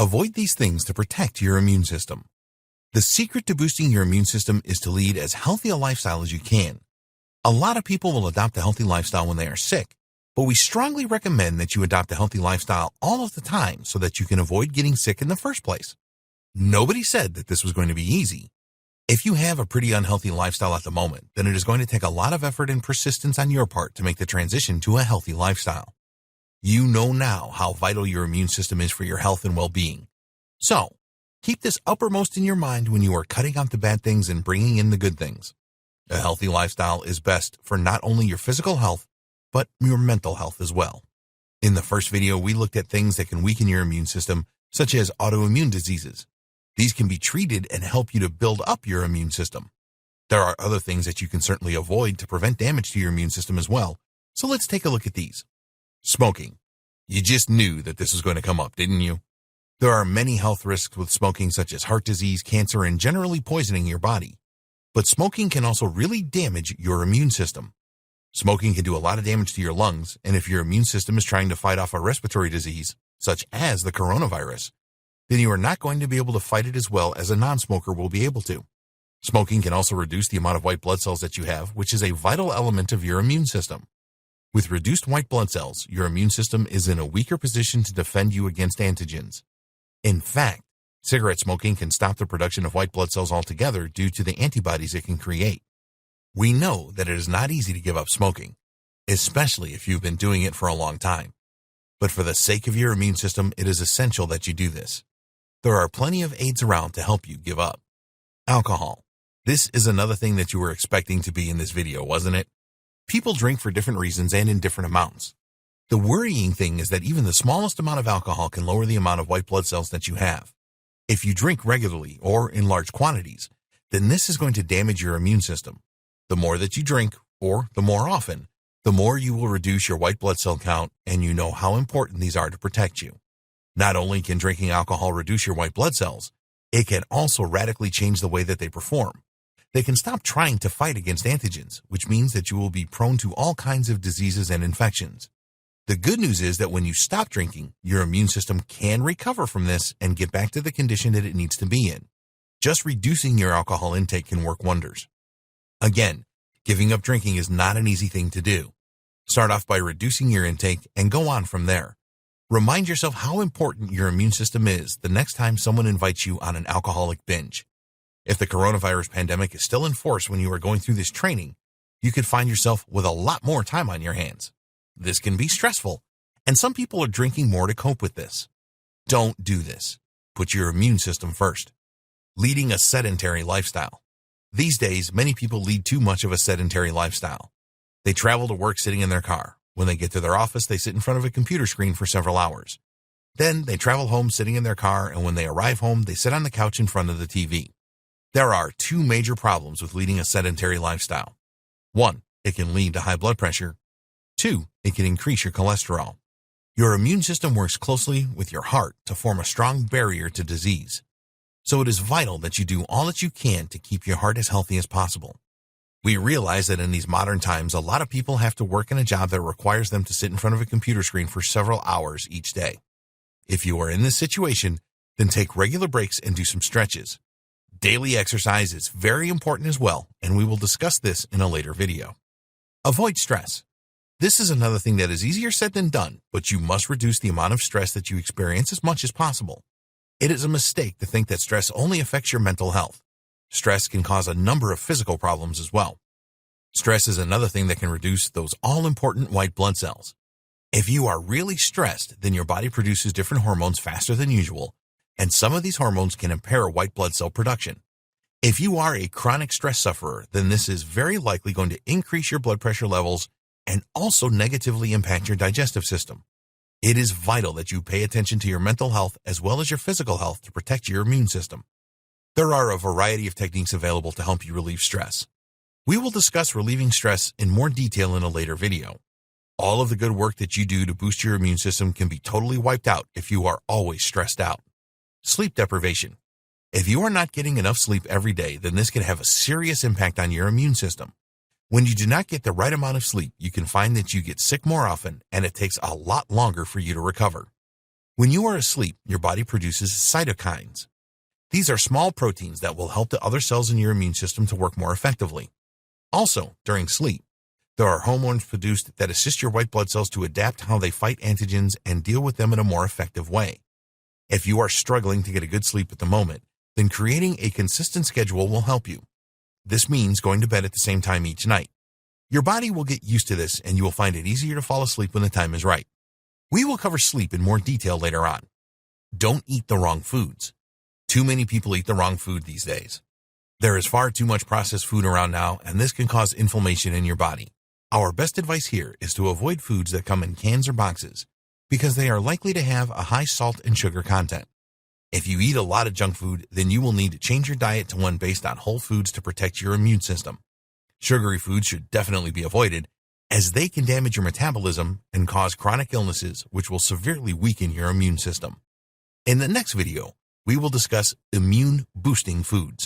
Avoid these things to protect your immune system. The secret to boosting your immune system is to lead as healthy a lifestyle as you can. A lot of people will adopt a healthy lifestyle when they are sick, but we strongly recommend that you adopt a healthy lifestyle all of the time so that you can avoid getting sick in the first place. Nobody said that this was going to be easy. If you have a pretty unhealthy lifestyle at the moment, then it is going to take a lot of effort and persistence on your part to make the transition to a healthy lifestyle. You know now how vital your immune system is for your health and well-being. So, keep this uppermost in your mind when you are cutting out the bad things and bringing in the good things. A healthy lifestyle is best for not only your physical health, but your mental health as well. In the first video, we looked at things that can weaken your immune system, such as autoimmune diseases. These can be treated and help you to build up your immune system. There are other things that you can certainly avoid to prevent damage to your immune system as well, so let's take a look at these. Smoking. You just knew that this was going to come up, didn't you? There are many health risks with smoking, such as heart disease, cancer, and generally poisoning your body. But smoking can also really damage your immune system. Smoking can do a lot of damage to your lungs, and if your immune system is trying to fight off a respiratory disease, such as the coronavirus, then you are not going to be able to fight it as well as a non-smoker will be able to. Smoking can also reduce the amount of white blood cells that you have, which is a vital element of your immune system. With reduced white blood cells, your immune system is in a weaker position to defend you against antigens. In fact, cigarette smoking can stop the production of white blood cells altogether due to the antibodies it can create. We know that it is not easy to give up smoking, especially if you've been doing it for a long time. But for the sake of your immune system, it is essential that you do this. There are plenty of aids around to help you give up. Alcohol. This is another thing that you were expecting to be in this video, wasn't it? People drink for different reasons and in different amounts. The worrying thing is that even the smallest amount of alcohol can lower the amount of white blood cells that you have. If you drink regularly or in large quantities, then this is going to damage your immune system. The more that you drink, or the more often, the more you will reduce your white blood cell count, and you know how important these are to protect you. Not only can drinking alcohol reduce your white blood cells, it can also radically change the way that they perform. They can stop trying to fight against antigens, which means that you will be prone to all kinds of diseases and infections. The good news is that when you stop drinking, your immune system can recover from this and get back to the condition that it needs to be in. Just reducing your alcohol intake can work wonders. Again, giving up drinking is not an easy thing to do. Start off by reducing your intake and go on from there. Remind yourself how important your immune system is the next time someone invites you on an alcoholic binge. If the coronavirus pandemic is still in force when you are going through this training, you could find yourself with a lot more time on your hands. This can be stressful, and some people are drinking more to cope with this. Don't do this. Put your immune system first. Leading a sedentary lifestyle. These days, many people lead too much of a sedentary lifestyle. They travel to work sitting in their car. When they get to their office, they sit in front of a computer screen for several hours. Then they travel home sitting in their car, and when they arrive home, they sit on the couch in front of the TV. There are two major problems with leading a sedentary lifestyle. 1, it can lead to high blood pressure. 2, it can increase your cholesterol. Your immune system works closely with your heart to form a strong barrier to disease. So it is vital that you do all that you can to keep your heart as healthy as possible. We realize that in these modern times, a lot of people have to work in a job that requires them to sit in front of a computer screen for several hours each day. If you are in this situation, then take regular breaks and do some stretches. Daily exercise is very important as well, and we will discuss this in a later video. Avoid stress. This is another thing that is easier said than done, but you must reduce the amount of stress that you experience as much as possible. It is a mistake to think that stress only affects your mental health. Stress can cause a number of physical problems as well. Stress is another thing that can reduce those all-important white blood cells. If you are really stressed, then your body produces different hormones faster than usual, and some of these hormones can impair white blood cell production. If you are a chronic stress sufferer, then this is very likely going to increase your blood pressure levels and also negatively impact your digestive system. It is vital that you pay attention to your mental health as well as your physical health to protect your immune system. There are a variety of techniques available to help you relieve stress. We will discuss relieving stress in more detail in a later video. All of the good work that you do to boost your immune system can be totally wiped out if you are always stressed out. Sleep deprivation. If you are not getting enough sleep every day, then this can have a serious impact on your immune system. When you do not get the right amount of sleep, you can find that you get sick more often, and it takes a lot longer for you to recover. When you are asleep, your body produces cytokines. These are small proteins that will help the other cells in your immune system to work more effectively. Also, during sleep, there are hormones produced that assist your white blood cells to adapt how they fight antigens and deal with them in a more effective way. If you are struggling to get a good sleep at the moment, then creating a consistent schedule will help you. This means going to bed at the same time each night. Your body will get used to this and you will find it easier to fall asleep when the time is right. We will cover sleep in more detail later on. Don't eat the wrong foods. Too many people eat the wrong food these days. There is far too much processed food around now, and this can cause inflammation in your body. Our best advice here is to avoid foods that come in cans or boxes because they are likely to have a high salt and sugar content. If you eat a lot of junk food, then you will need to change your diet to one based on whole foods to protect your immune system. Sugary foods should definitely be avoided as they can damage your metabolism and cause chronic illnesses which will severely weaken your immune system. In the next video, we will discuss immune-boosting foods.